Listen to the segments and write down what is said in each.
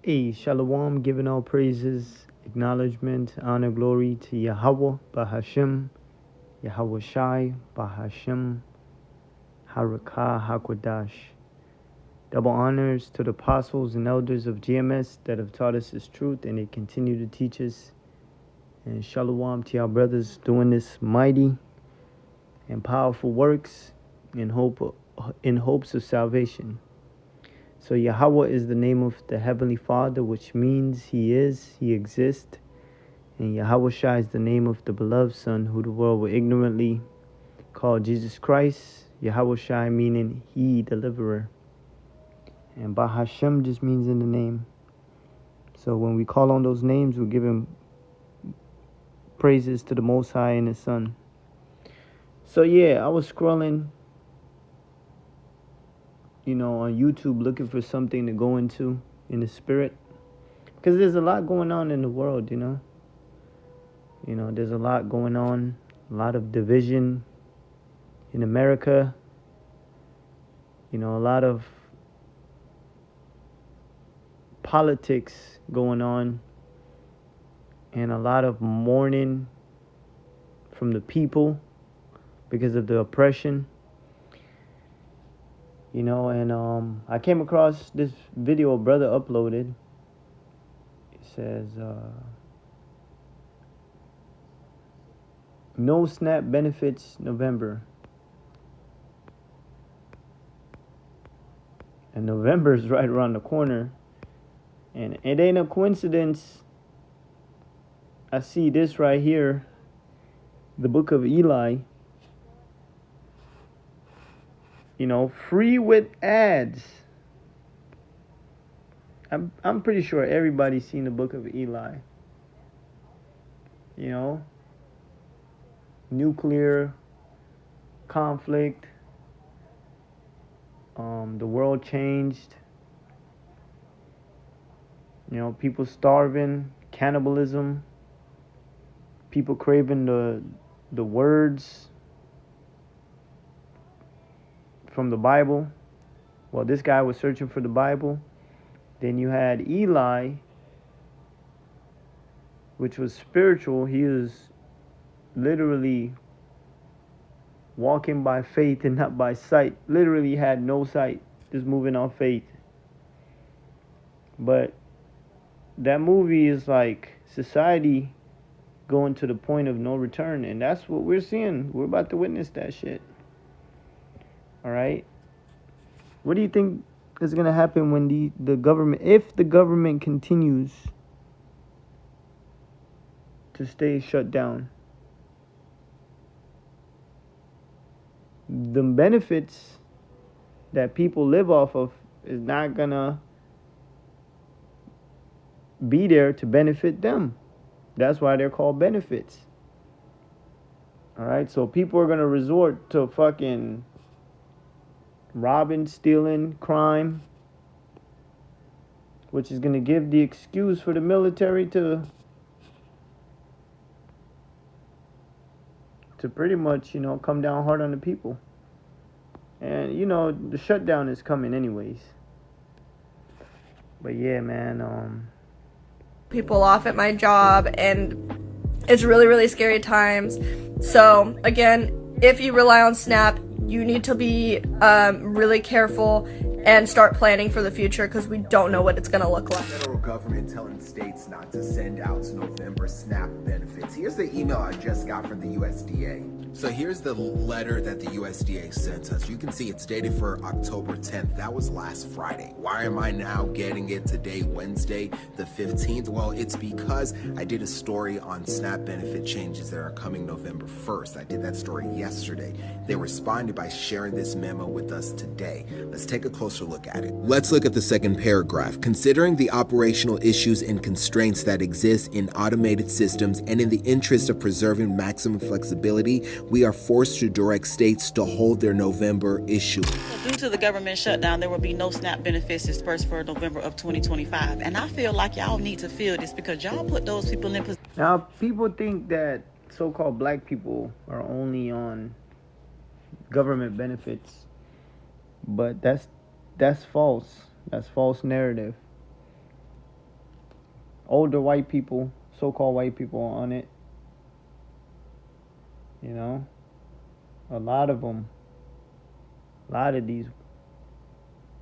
Hey, Shalom, giving all praises, acknowledgement, honor, glory to Yahweh, Bahashim, Yahweh Shai, Bahashim, Harakah, Hakwadash. Double honors to the apostles and elders of GMS that have taught us this truth and they continue to teach us. And Shalom to our brothers doing this mighty and powerful works in hopes of salvation. So Yahweh is the name of the Heavenly Father, which means He exists. And Yahweh Shai is the name of the beloved Son, who the world will ignorantly call Jesus Christ. Yahweh Shai meaning He, deliverer. And Bahashem just means in the name. So when we call on those names, we're giving praises to the Most High and His Son. So yeah, I was scrolling, on YouTube looking for something to go into in the spirit. Because there's a lot going on in the world, there's a lot going on, a lot of division in America, a lot of politics going on, and a lot of mourning from the people because of the oppression, and I came across this video a brother uploaded. It says, no SNAP benefits November. And November is right around the corner. And it ain't a coincidence. I see this right here. The book of Eli. Free with ads. I'm pretty sure everybody's seen the book of Eli. Nuclear conflict. The world changed. People starving, cannibalism, people craving the words from the Bible. Well, this guy was searching for the Bible. Then you had Eli, which was spiritual. He was literally walking by faith and not by sight. Literally had no sight, just moving on faith. But that movie is like society going to the point of no return, and that's what we're seeing. We're about to witness that shit. All right. What do you think is going to happen when the government, if the government continues to stay shut down? The benefits that people live off of is not going to be there to benefit them. That's why they're called benefits. All right, so people are going to resort to fucking robbing, stealing, crime, which is going to give the excuse for the military to pretty much, come down hard on the people. And, the shutdown is coming anyways. But yeah, man, people off at my job, and it's really, really scary times. So again, if you rely on SNAP, you need to be really careful and start planning for the future, because we don't know what it's going to look like. Federal government telling states not to send out November SNAP benefits. Here's the email I just got from the USDA. So here's the letter that the USDA sent us. You can see it's dated for October 10th. That was last Friday. Why am I now getting it today, Wednesday, the 15th? Well, it's because I did a story on SNAP benefit changes that are coming November 1st. I did that story yesterday. They responded by sharing this memo with us today. Let's take a closer look at it. Let's look at the second paragraph. Considering the operational issues and constraints that exist in automated systems and in the interest of preserving maximum flexibility, we are forced to direct states to hold their November issue. Due to the government shutdown, there will be no SNAP benefits dispersed for November of 2025. And I feel like y'all need to feel this, because y'all put those people in position. Now, people think that so-called black people are only on government benefits, but that's false. That's false narrative. older white people, so-called white people on it. You know, a lot of them, a lot of these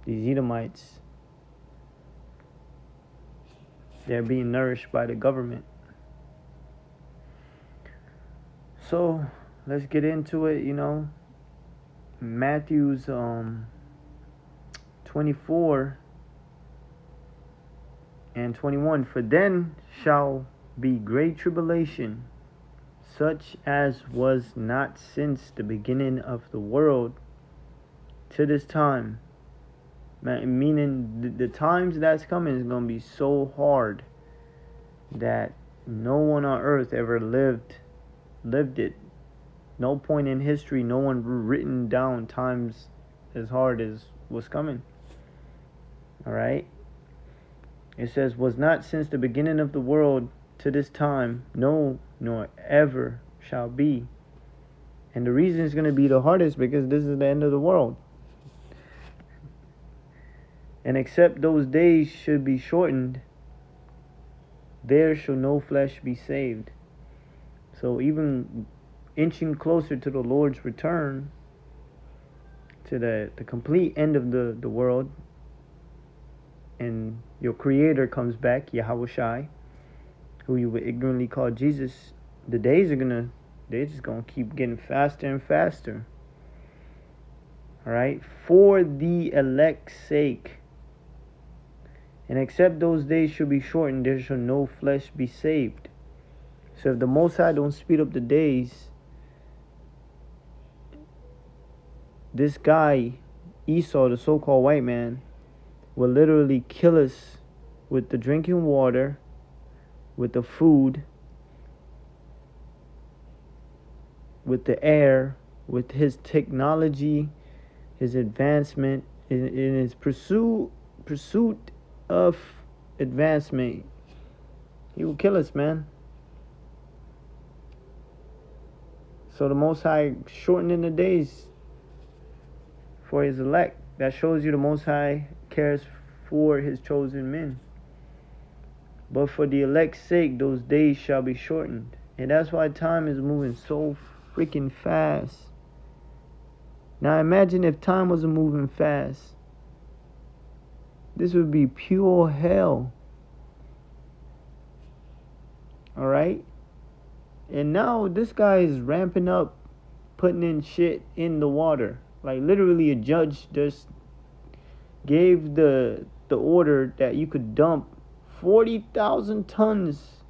Edomites, they're being nourished by the government. So let's get into it. You know, Matthew's 24 and 21. For then shall be great tribulation, such as was not since the beginning of the world to this time. Meaning the times that's coming is going to be so hard that no one on earth ever lived it. No point in history, no one written down times as hard as what's coming. Alright? It says, was not since the beginning of the world to this time, no, nor ever shall be. And the reason it's going to be the hardest because this is the end of the world. And except those days should be shortened, there shall no flesh be saved. So even inching closer to the Lord's return, to the complete end of the world, and your Creator comes back, Yahawashi, who you would ignorantly call Jesus, the days they're just gonna keep getting faster and faster. Alright? For the elect's sake. And except those days shall be shortened, there shall no flesh be saved. So if the Most High don't speed up the days, this guy, Esau, the so-called white man, will literally kill us with the drinking water, with the food, with the air, with his technology, his advancement, in his pursuit of advancement. He will kill us, man. So the Most High shortening the days for his elect. That shows you the Most High cares for his chosen men. But for the elect's sake, those days shall be shortened. And that's why time is moving so freaking fast. Now imagine if time wasn't moving fast. This would be pure hell. Alright? And now this guy is ramping up, putting in shit in the water. Like literally a judge just gave the order that you could dump 40,000 tons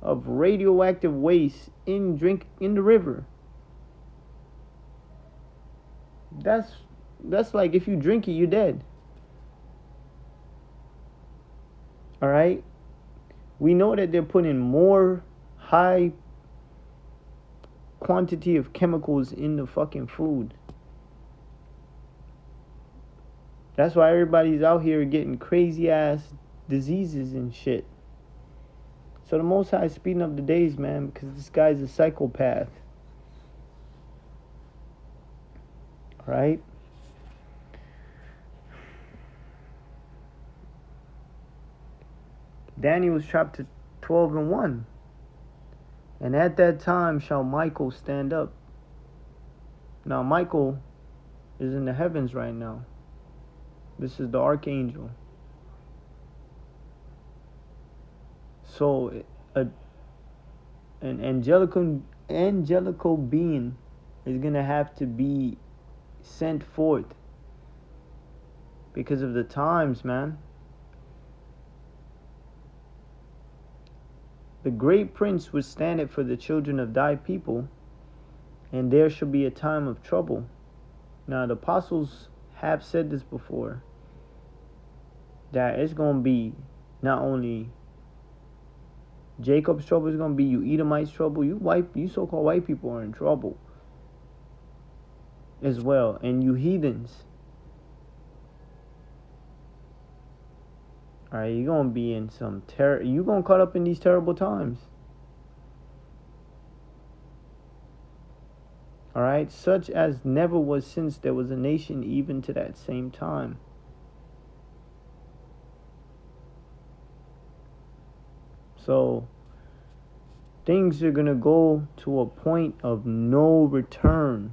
of radioactive waste in the river. That's like if you drink it, you're dead. Alright? We know that they're putting more high quantity of chemicals in the fucking food. That's why everybody's out here getting crazy ass diseases and shit. So the Most High is speeding up the days, man, because this guy's a psychopath. Right? Daniel chapter 12 and 1. And at that time shall Michael stand up. Now Michael is in the heavens right now. This is the archangel. So an angelical being is going to have to be sent forth because of the times, man. The great prince would stand it for the children of thy people, and there shall be a time of trouble. Now the apostles have said this before, that it's going to be not only Jacob's trouble, it's going to be you Edomites' trouble. You so-called white people are in trouble as well, and you heathens. Alright, you're going to be in some terror. You're going to caught up in these terrible times. Alright, such as never was since there was a nation even to that same time. So things are going to go to a point of no return.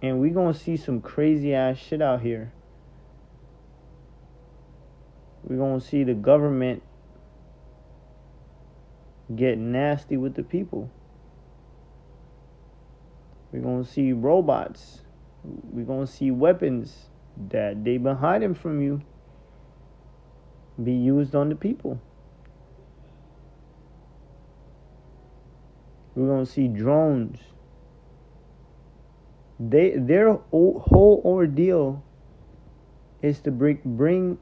And we're going to see some crazy ass shit out here. We're going to see the government get nasty with the people. We're going to see robots. We're going to see weapons that they've been hiding from you be used on the people. We're going to see drones. Their whole ordeal is to bring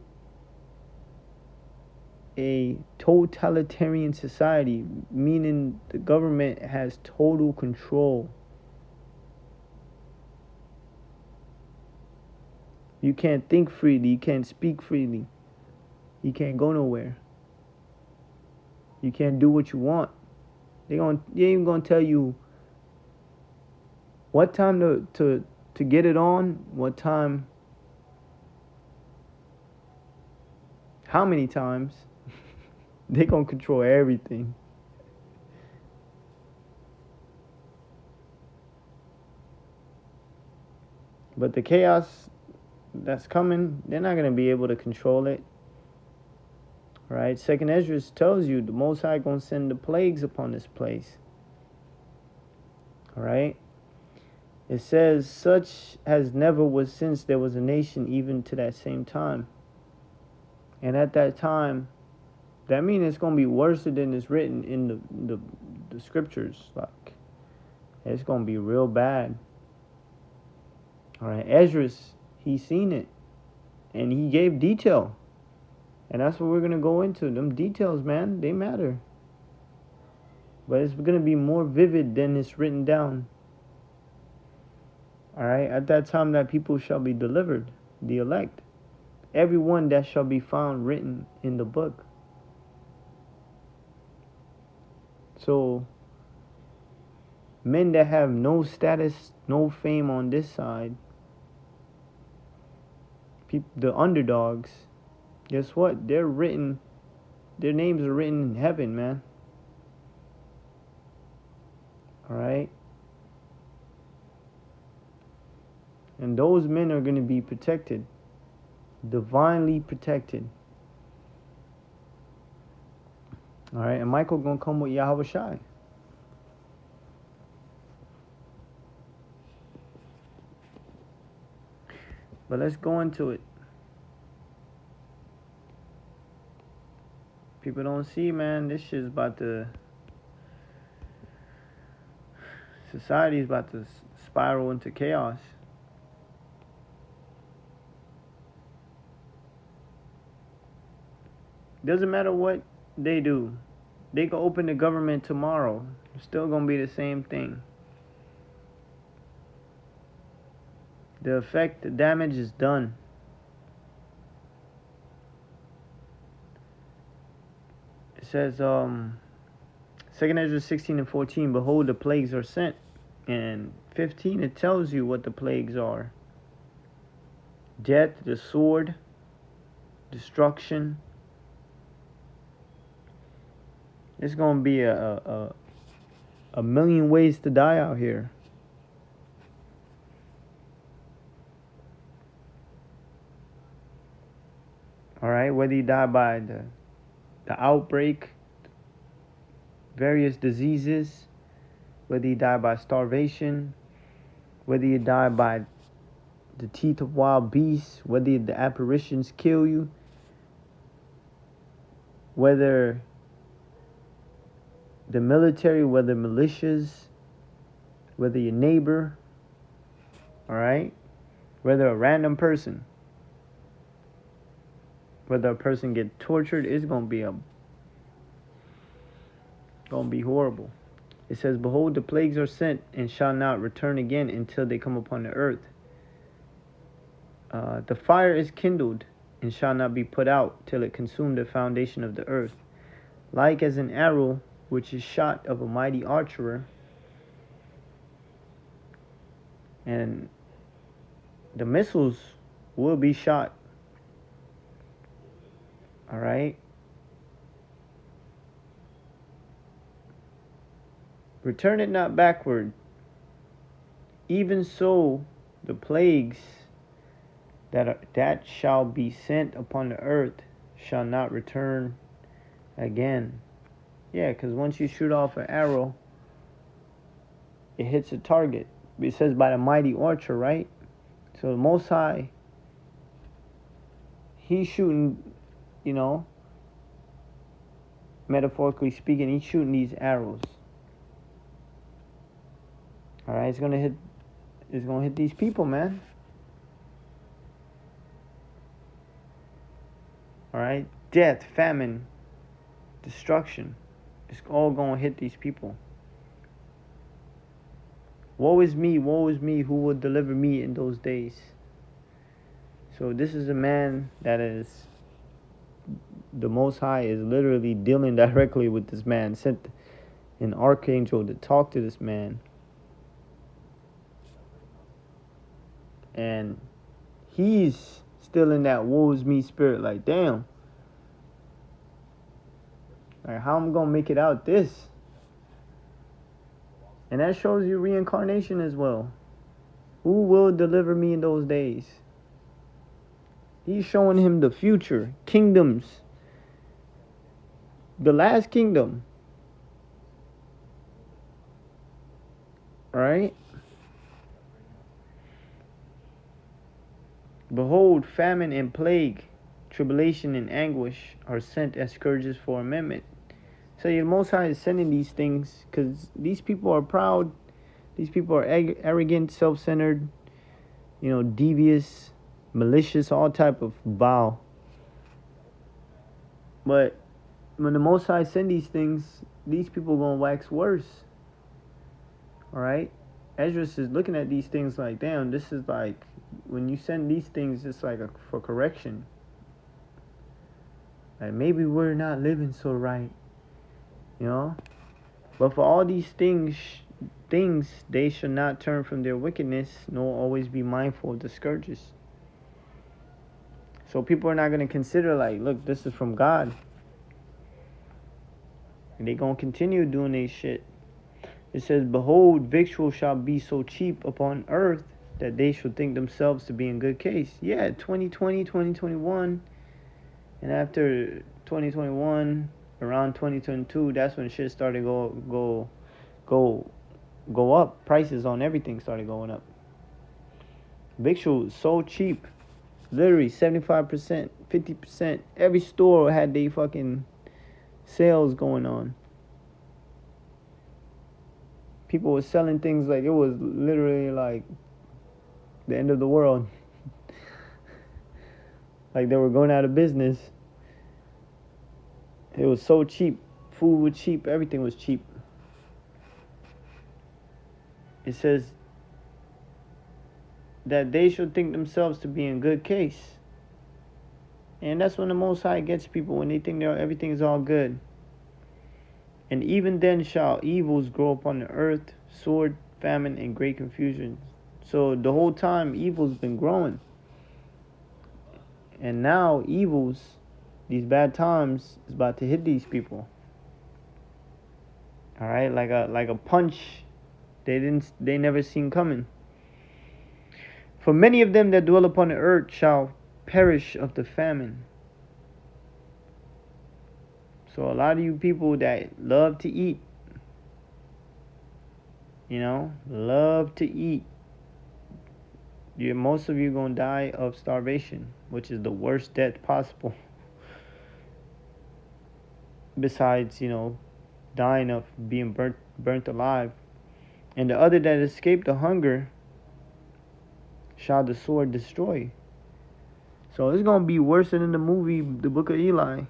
a totalitarian society, meaning the government has total control. You can't think freely, you can't speak freely, you can't go nowhere, you can't do what you want. They ain't even gonna tell you what time to get it on, what time, how many times. They gonna control everything. But the chaos that's coming, they're not gonna be able to control it. Right? Second Ezra tells you the Most High gonna send the plagues upon this place. Alright? It says, such as never was since there was a nation even to that same time. And at that time, that means it's going to be worse than it's written in the scriptures. Like, it's going to be real bad. Alright, Esdras, he seen it. And he gave detail. And that's what we're going to go into. Them details, man, they matter. But it's going to be more vivid than it's written down. Alright, at that time that people shall be delivered, the elect. Everyone that shall be found written in the book. So, men that have no status, no fame on this side, the underdogs, guess what? Their names are written in heaven, man. Alright? And those men are going to be protected. Divinely protected. Alright, and Michael going to come with Yahweh Shai. But let's go into it. People don't see, man, this shit's about to... Society's about to spiral into chaos. Doesn't matter what they do. They can open the government tomorrow. It's still going to be the same thing. The effect, the damage is done. It says, 2nd Ezra 16 and 14, behold, the plagues are sent. And 15, it tells you what the plagues are. Death, the sword, destruction. It's going to be a million ways to die out here. Alright, whether you die by the outbreak, various diseases, whether you die by starvation, whether you die by the teeth of wild beasts, whether the apparitions kill you, whether the military, whether militias, whether your neighbor, alright, whether a random person, whether a person get tortured, it's gonna be horrible. It says, behold, the plagues are sent and shall not return again until they come upon the earth. The fire is kindled and shall not be put out till it consume the foundation of the earth. Like as an arrow which is shot of a mighty archer, and the missiles will be shot. All right. Return it not backward. Even so, the plagues that shall be sent upon the earth shall not return again. Yeah, because once you shoot off an arrow, it hits a target. It says by the mighty archer, right? So the Most High, he's shooting, metaphorically speaking, he's shooting these arrows. All right, it's gonna hit these people, man. All right, death, famine, destruction. It's all gonna hit these people. Woe is me, who will deliver me in those days? So this is a man that is, the Most High is literally dealing directly with this man, sent an archangel to talk to this man. And he's still in that woe is me spirit, like, damn. Like, how am I gonna make it out this? And that shows you reincarnation as well. Who will deliver me in those days? He's showing him the future, kingdoms. The last kingdom. Right? Behold, famine and plague, tribulation and anguish are sent as scourges for amendment. So the Most High is sending these things because these people are proud. These people are arrogant, self-centered, devious, malicious, all type of vile. But when the Most High send these things, these people gonna wax worse. All right? Esdras is looking at these things like, damn, this is like, when you send these things, it's like for correction. Like, maybe we're not living so right. But for all these things, they should not turn from their wickedness, nor always be mindful of the scourges. So people are not going to consider, like, look, this is from God. And they going to continue doing their shit. It says, behold, victual shall be so cheap upon earth that they shall think themselves to be in good case. Yeah, 2020, 2021. And after 2021, around 2022, that's when shit started go up. Prices on everything started going up. Victual so cheap, literally 75%, 50%. Every store had they fucking sales going on. People were selling things like it was literally like the end of the world. Like they were going out of business. It was so cheap. Food was cheap. Everything was cheap. It says that they should think themselves to be in good case. And that's when the Most High gets people, when they think everything is all good. And even then shall evils grow upon the earth, sword, famine, and great confusion. So the whole time evil's been growing. And now evils, these bad times, is about to hit these people. All right, like a punch they never seen coming. For many of them that dwell upon the earth shall perish of the famine. So a lot of you people that love to eat, love to eat, most of you gonna die of starvation, which is the worst death possible. Besides, dying of being burnt alive. And the other that escaped the hunger shall the sword destroy. So it's gonna be worse than in the movie, The Book of Eli.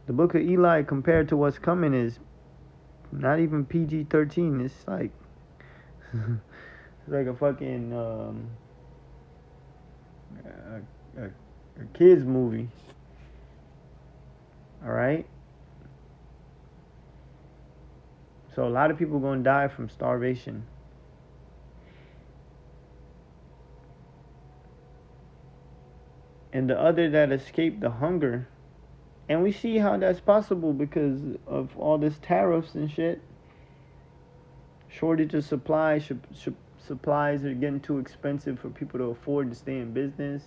The Book of Eli compared to what's coming is not even PG-13. It's like it's like a fucking a kids movie. All right. So a lot of people going to die from starvation. And the other that escaped the hunger. And we see how that's possible because of all this tariffs and shit. Shortage of supply. Supplies are getting too expensive for people to afford to stay in business.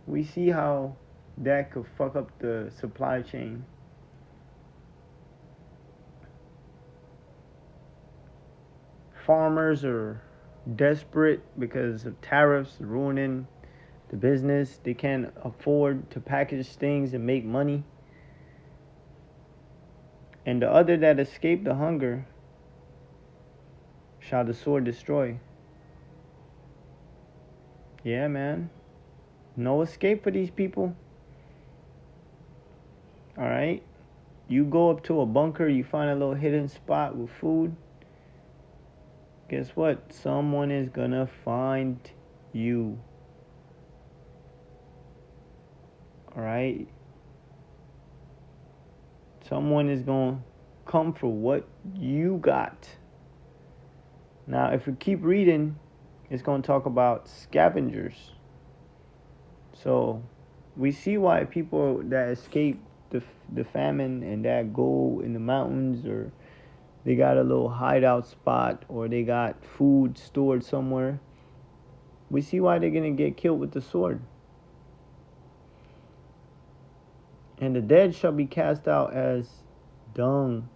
We see how that could fuck up the supply chain. Farmers are desperate because of tariffs ruining the business. They can't afford to package things and make money. And the other that escaped the hunger shall the sword destroy. Yeah, man. No escape for these people. Alright? You go up to a bunker, you find a little hidden spot with food. Guess what? Someone is gonna find you. Alright? Someone is gonna come for what you got. Now, if we keep reading, it's gonna talk about scavengers. So, we see why people that escape the famine and that go in the mountains, or they got a little hideout spot, or they got food stored somewhere. We see why they're gonna get killed with the sword. And the dead shall be cast out as dung.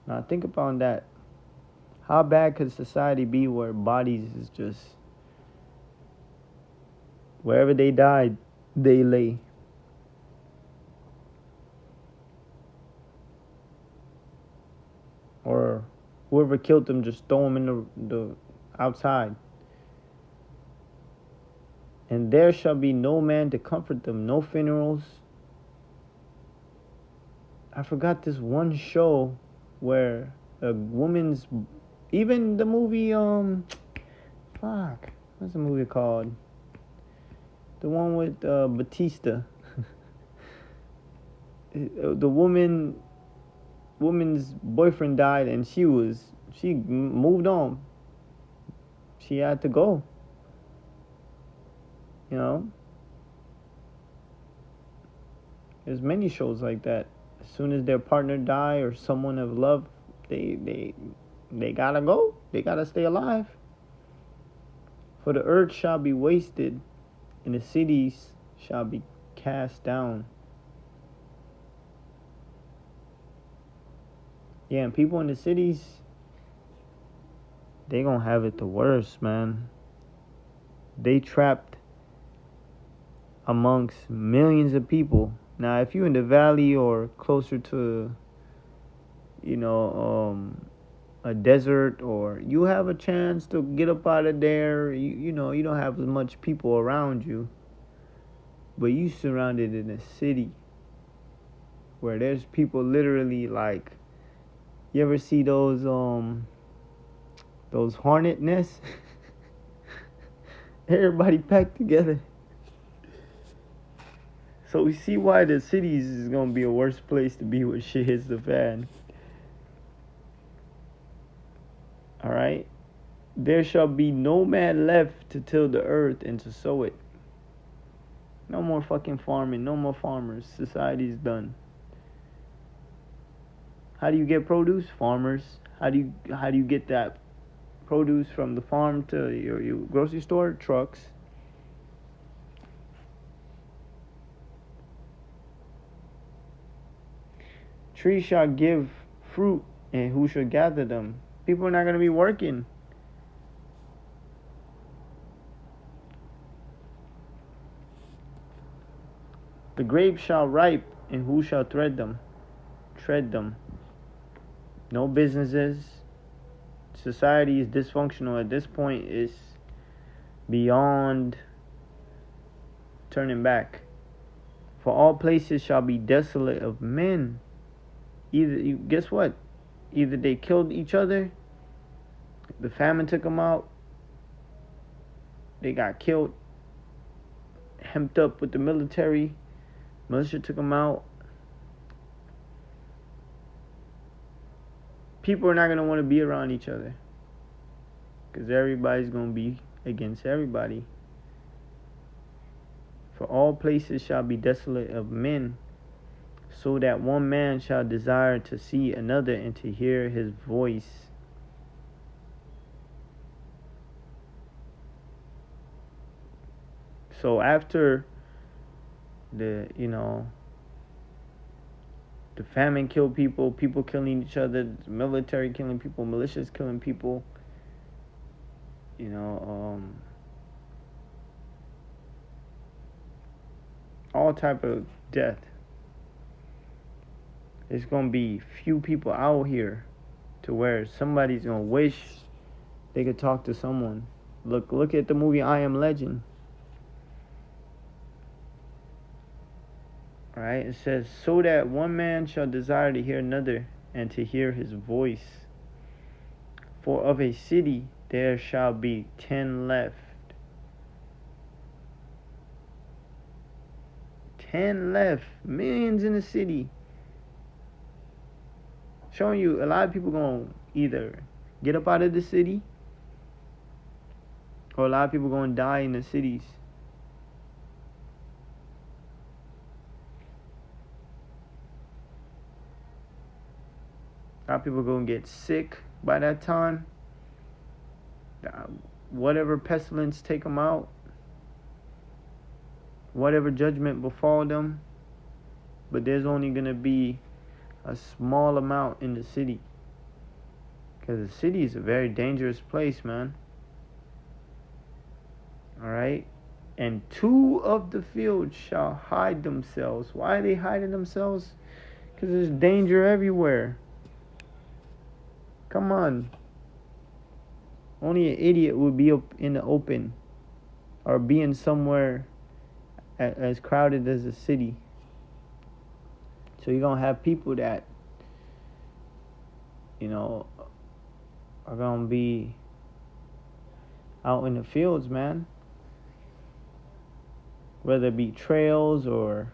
Now think about that. How bad could society be where bodies is just, wherever they died, they lay? Or whoever killed them, just throw them in the outside. And there shall be no man to comfort them, no funerals. I forgot this one show where a woman's, even the movie, what's the movie called? The one with Batista. The woman's boyfriend died, and she moved on. She had to go. You know, there's many shows like that. As soon as their partner die or someone of love, they gotta go. They gotta stay alive. For the earth shall be wasted, and the cities shall be cast down. Yeah, and people in the cities, they gonna have it the worst, man. They trapped amongst millions of people. Now, if you're in the valley or closer to, a desert, or you have a chance to get up out of there, you don't have as much people around you, but you surrounded in a city where there's people literally like, you ever see those hornet nests? Everybody packed together. So we see why the cities is going to be a worse place to be when shit hits the fan. Alright? There shall be no man left to till the earth and to sow it. No more fucking farming. No more farmers. Society's done. How do you get produce? Farmers. How do you get that produce from the farm to your grocery store? Trucks. Trees shall give fruit, and who shall gather them? People are not going to be working. The grapes shall ripe, and who shall tread them? No businesses. Society is dysfunctional at this point. It's beyond turning back. For all places shall be desolate of men. Guess what? Either they killed each other, the famine took them out, they got killed, hemmed up with the militia took them out. people are not going to want to be around each other. Because everybody's going to be against everybody. For all places shall be desolate of men, so that one man shall desire to see another and to hear his voice. So after the famine killed people, people killing each other, the military killing people, militias killing people, all type of death. There's gonna be few people out here to where somebody's gonna wish they could talk to someone. Look at the movie I Am Legend. Alright, it says, so that one man shall desire to hear another and to hear his voice. For of a city there shall be 10 left. 10 left. Millions in the city. Showing you a lot of people gonna either get up out of the city, or a lot of people gonna die in the cities. A lot of people gonna get sick by that time. Whatever pestilence take them out, whatever judgment befall them, but there's only gonna be a small amount in the city, because the city is a very dangerous place, man. Alright, and 2 of the fields shall hide themselves. Why are they hiding themselves? Because there's danger everywhere. Come on. Only an idiot would be up in the open, or be in somewhere as crowded as the city. So you're going to have people that, are going to be out in the fields, man. Whether it be trails or,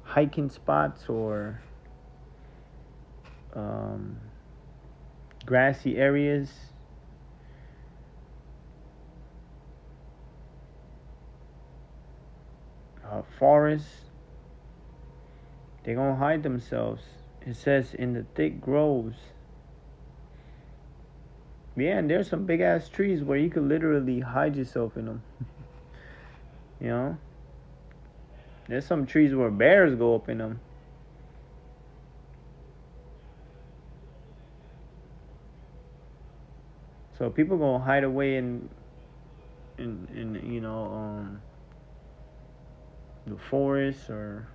hiking spots or grassy areas. Forests. They're going to hide themselves. It says in the thick groves. Yeah, and there's some big ass trees where you could literally hide yourself in them. There's some trees where bears go up in them. So people gonna hide away in the forests or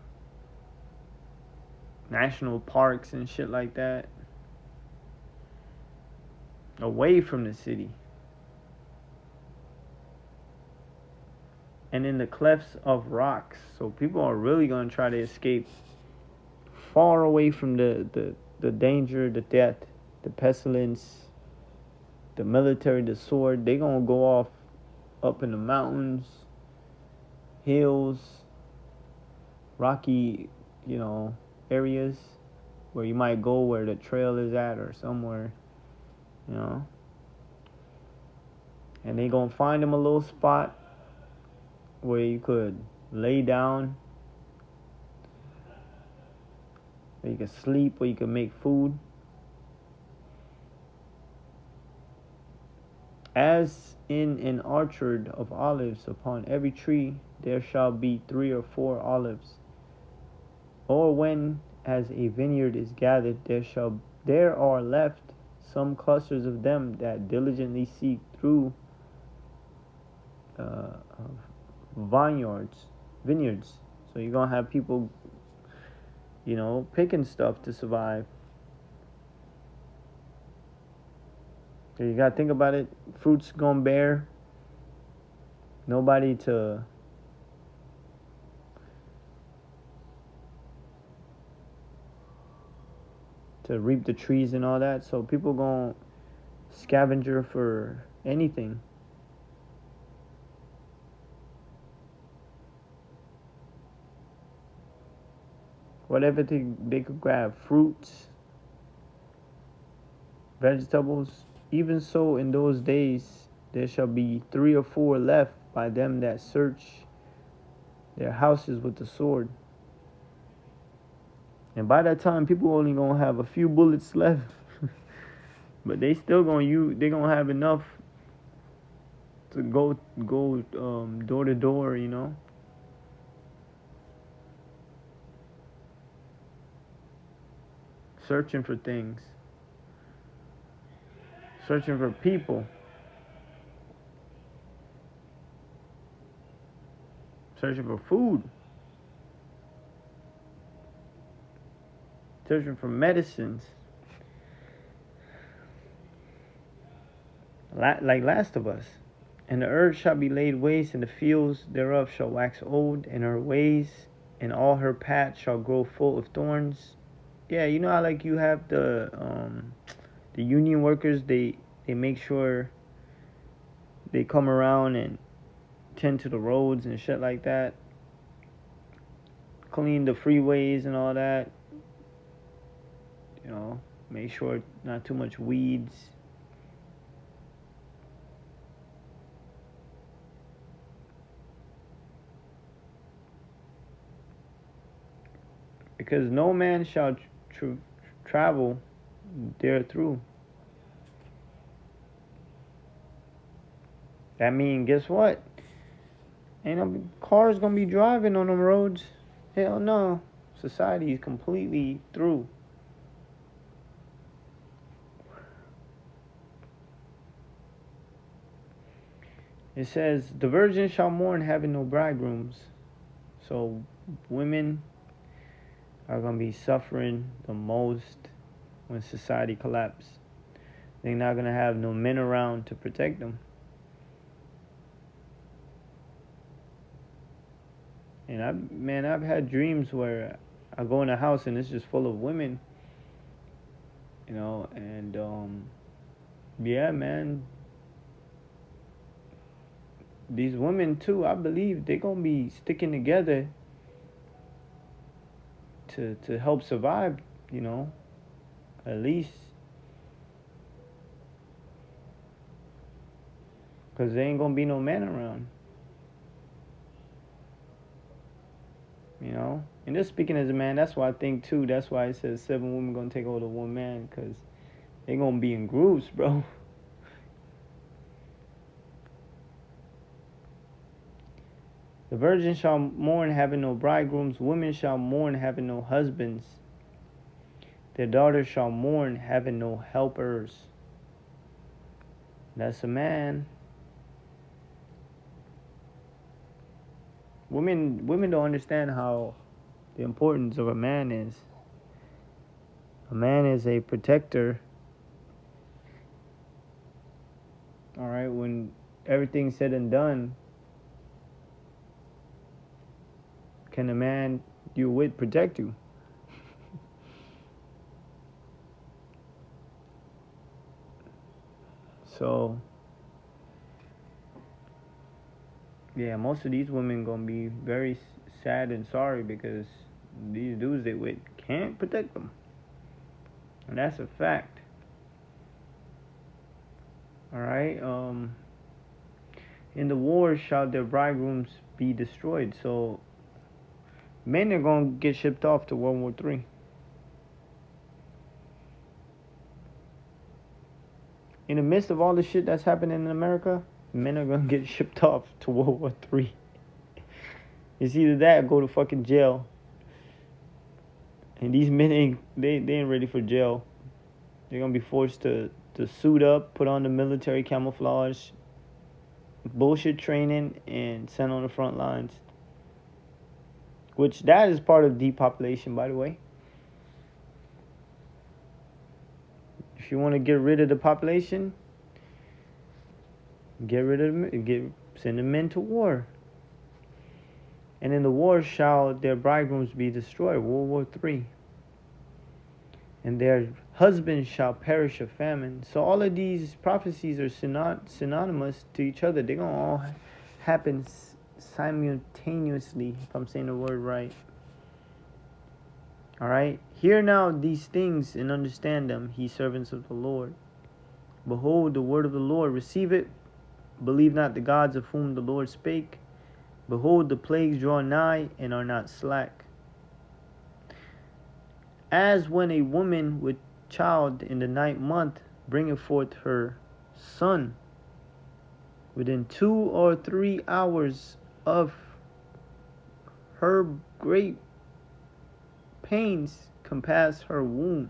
national parks and shit like that, away from the city. And in the clefts of rocks. So people are really gonna try to escape far away from the danger, the death, the pestilence, the military, the sword. They gonna go off up in the mountains, hills, rocky, areas where you might go where the trail is at, or somewhere, and they gonna find them a little spot where you could lay down, where you could sleep, where you could make food. As in an orchard of olives, upon every tree there shall be 3 or 4 olives. Or when, as a vineyard is gathered, there are left some clusters of them that diligently seek through vineyards. So you're gonna have people, picking stuff to survive. So you gotta think about it. Fruits gonna bear. Nobody to reap the trees and all that. So people gonna scavenger for anything. Whatever they could grab. Fruits, vegetables. Even so, in those days there shall be 3 or 4 left by them that search their houses with the sword. And by that time, people only gonna have a few bullets left, but they still they gonna have enough to go door to door, you know. Searching for things, searching for people, searching for food, searching for medicines. Like Last of Us. And the earth shall be laid waste, and the fields thereof shall wax old, and her ways and all her paths shall grow full of thorns. Yeah, you know how like you have the union workers, they make sure they come around and tend to the roads and shit like that. Clean the freeways and all that. You know, make sure not too much weeds. Because no man shall travel there through. That means, guess what? Ain't no cars gonna be driving on them roads. Hell no. Society is completely through. It says, the virgin shall mourn having no bridegrooms. So women are going to be suffering the most when society collapses. They're not going to have no men around to protect them. And I've had dreams where I go in a house and it's just full of women, you know, and yeah, man, these women too, I believe they're going to be sticking together to help survive, you know, at least. Because there ain't going to be no man around. You know? And just speaking as a man, that's why I think too, that's why it says 7 women going to take over 1 man. Because they're going to be in groups, bro. The virgin shall mourn having no bridegrooms. Women shall mourn having no husbands. Their daughters shall mourn having no helpers. That's a man. Women don't understand how the importance of a man is. A man is a protector. Alright, when everything's said and done, can a man you with protect you? So, yeah, most of these women gonna be very sad and sorry because these dudes they with can't protect them. And that's a fact. Alright, in the wars shall their bridegrooms be destroyed. So, men are gonna get shipped off to World War III. In the midst of all the shit that's happening in America, men are gonna get shipped off to World War III. It's either that or go to fucking jail. And these men they ain't ready for jail. They're gonna be forced to suit up, put on the military camouflage, bullshit training, and sent on the front lines. Which that is part of depopulation, by the way. If you want to get rid of the population, get rid of them, send the men to war. And in the war shall their bridegrooms be destroyed, World War III. And their husbands shall perish of famine. So all of these prophecies are synonymous to each other. They're going to all happen simultaneously, if I'm saying the word right. Alright? Hear now these things and understand them, ye servants of the Lord. Behold the word of the Lord, receive it. Believe not the gods of whom the Lord spake. Behold, the plagues draw nigh and are not slack. As when a woman with child in the 9th month bringeth forth her son, within 2 or 3 hours of her great pains compass her womb,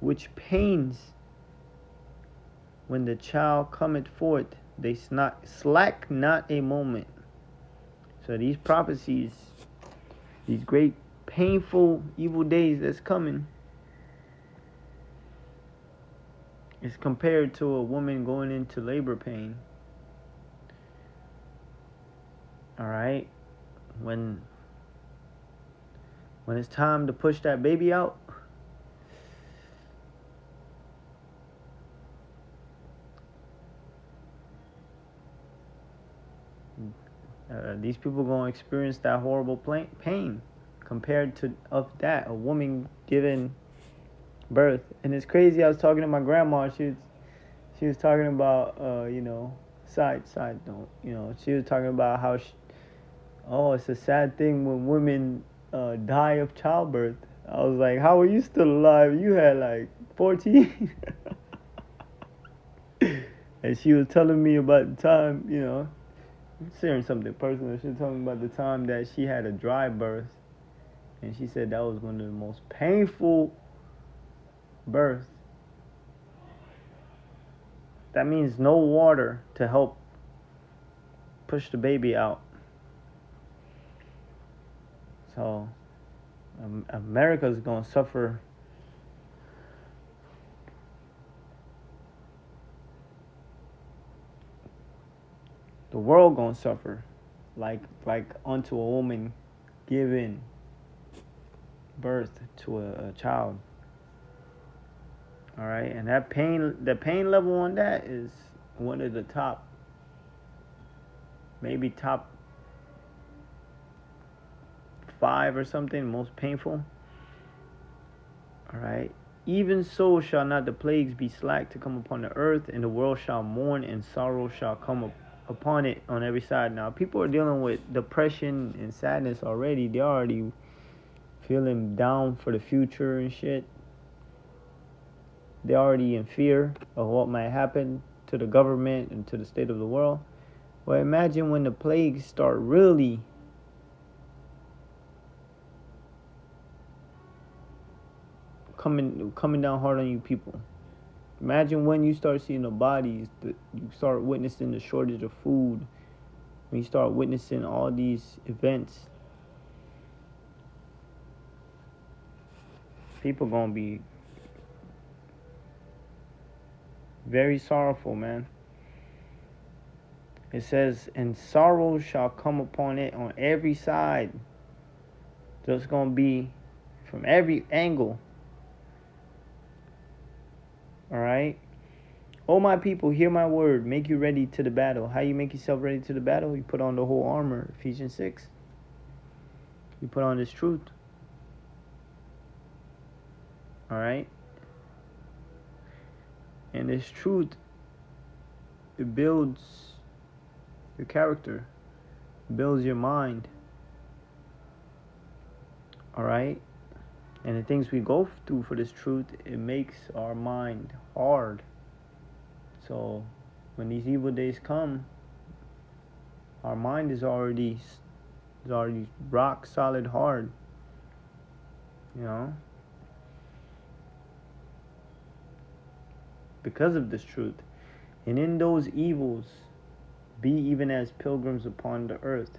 which pains when the child cometh forth, they slack not a moment. So these prophecies, these great painful evil days that's coming, is compared to a woman going into labor pain. Alright? When it's time to push that baby out, these people going to experience that horrible pain compared to a woman giving birth. And it's crazy. I was talking to my grandma. She was talking about side note. She was talking about how it's a sad thing when women die of childbirth. I was like, how are you still alive? You had like 14. And she was telling me about the time, sharing something personal. She was telling me about the time that she had a dry birth. And she said that was one of the most painful births. That means no water to help push the baby out. So America's going to suffer the world going to suffer like unto a woman giving birth to a child. All right, and the pain level on that is one of the top, maybe top 5 or something, most painful. All right, even so shall not the plagues be slack to come upon the earth, and the world shall mourn, and sorrow shall come upon it on every side. Now, people are dealing with depression and sadness already. They're already feeling down for the future and shit. They're already in fear of what might happen to the government and to the state of the world. Well, imagine when the plagues start really coming down hard on you people. Imagine when you start seeing the bodies, you start witnessing the shortage of food, when you start witnessing all these events. People gonna be very sorrowful, man. It says, and sorrow shall come upon it on every side. So it's gonna be from every angle. Alright? O my people, hear my word. Make you ready to the battle. How you make yourself ready to the battle? You put on the whole armor. Ephesians 6. You put on this truth. Alright? And this truth, it builds your character. It builds your mind. Alright? And the things we go through for this truth, it makes our mind hard. So when these evil days come, our mind is already rock solid hard. Because of this truth. And in those evils, be even as pilgrims upon the earth.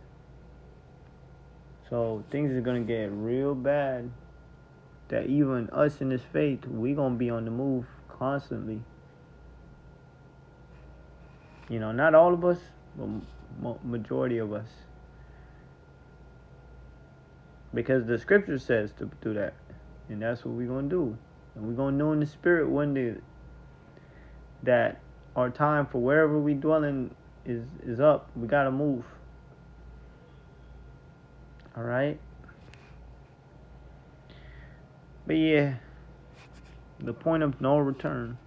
So things are going to get real bad. That even us in this faith, we going to be on the move constantly. Not all of us, but majority of us. Because the scripture says to do that. And that's what we're going to do. And we're going to know in the spirit one day that our time for wherever we dwelling is up. We got to move. All right? But yeah, the point of no return.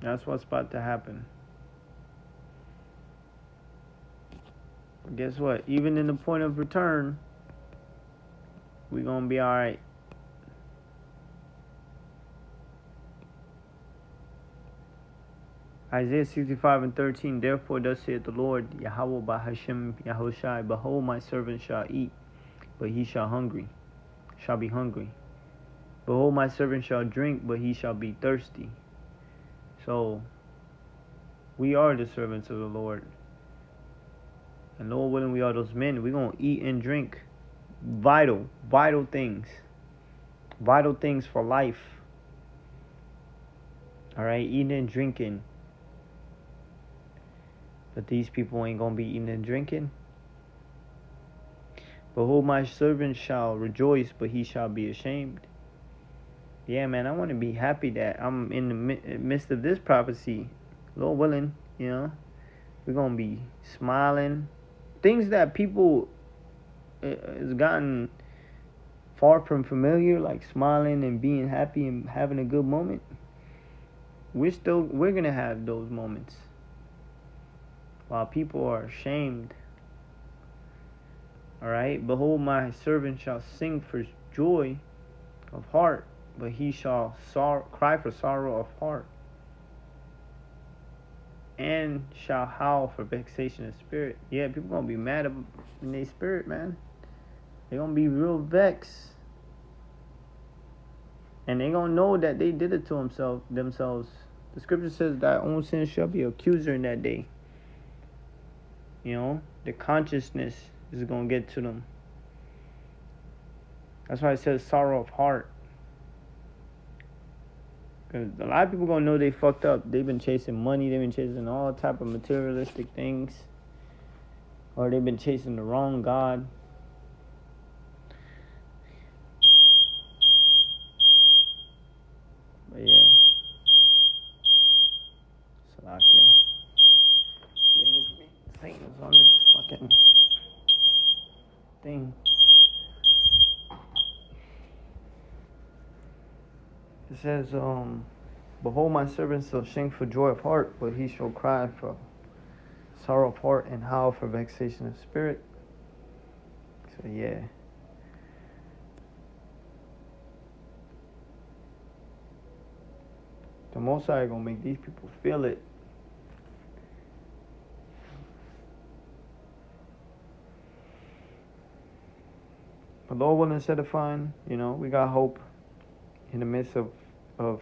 That's what's about to happen. But guess what? Even in the point of return, we're going to be all right. Isaiah 65:13. Therefore, thus saith the Lord, Yahweh Bahashem Yahushai, behold, my servant shall eat, but he shall be hungry. Behold, my servant shall drink, but he shall be thirsty. So, we are the servants of the Lord. And Lord willing, we are those men. We're going to eat and drink vital things. Vital things for life. Alright, eating and drinking. But these people ain't going to be eating and drinking. Behold, my servant shall rejoice, but he shall be ashamed. Yeah, man, I want to be happy that I'm in the midst of this prophecy. Lord willing, we're going to be smiling. Things that people has gotten far from familiar, like smiling and being happy and having a good moment. We're going to have those moments. While people are ashamed. Alright, behold, my servant shall sing for joy of heart, but he shall cry for sorrow of heart, and shall howl for vexation of spirit. Yeah, people gonna be mad in their spirit, man. They gonna be real vexed, and they gonna know that they did it to themselves. The scripture says that own sin shall be accuser in that day. The consciousness is gonna get to them. That's why it says sorrow of heart. Because a lot of people gonna know they fucked up. They've been chasing money. They've been chasing all type of materialistic things. Or they've been chasing the wrong God. But yeah. Salakia. Satan's on this fucking thing. It says, behold, my servant shall sing for joy of heart, but he shall cry for sorrow of heart and howl for vexation of spirit. So yeah. The Most High gonna make these people feel it. But Lord willing, set it fine. We got hope in the midst of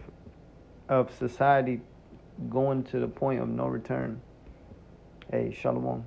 society going to the point of no return. Hey, Shalom.